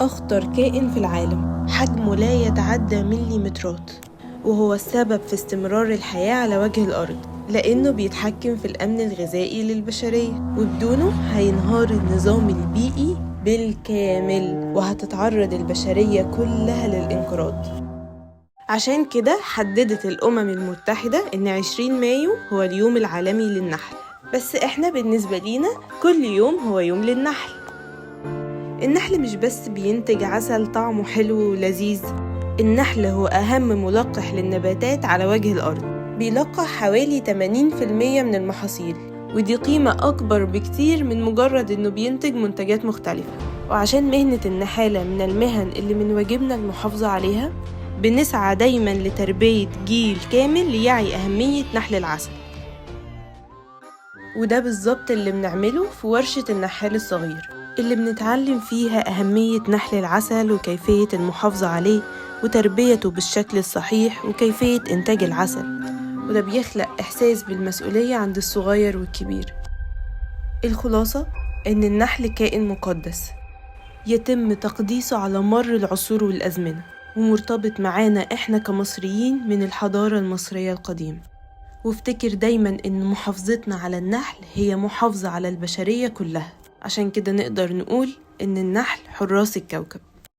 أخطر كائن في العالم، حجمه لا يتعدى مليمترات، وهو السبب في استمرار الحياة على وجه الأرض، لأنه بيتحكم في الأمن الغذائي للبشرية، وبدونه هينهار النظام البيئي بالكامل، وهتتعرض البشرية كلها للانقراض. عشان كده حددت الأمم المتحدة إن 20 مايو هو اليوم العالمي للنحل، بس إحنا بالنسبة لينا كل يوم هو يوم للنحل. النحل مش بس بينتج عسل طعمه حلو ولذيذ، النحل هو أهم ملقح للنباتات على وجه الأرض، بيلقح حوالي 80% من المحاصيل، ودي قيمة أكبر بكتير من مجرد إنه بينتج منتجات مختلفة. وعشان مهنة النحالة من المهن اللي من واجبنا المحافظة عليها، بنسعى دايماً لتربية جيل كامل ليعي أهمية نحل العسل. وده بالظبط اللي بنعمله في ورشة النحال الصغير، اللي بنتعلم فيها أهمية نحل العسل وكيفية المحافظة عليه وتربيته بالشكل الصحيح وكيفية إنتاج العسل، وده بيخلق إحساس بالمسؤولية عند الصغير والكبير. الخلاصة إن النحل كائن مقدس يتم تقديسه على مر العصور والأزمنة، ومرتبط معانا إحنا كمصريين من الحضارة المصرية القديمة. وافتكر دايماً إن محافظتنا على النحل هي محافظة على البشرية كلها، عشان كده نقدر نقول إن النحل حراس الكوكب.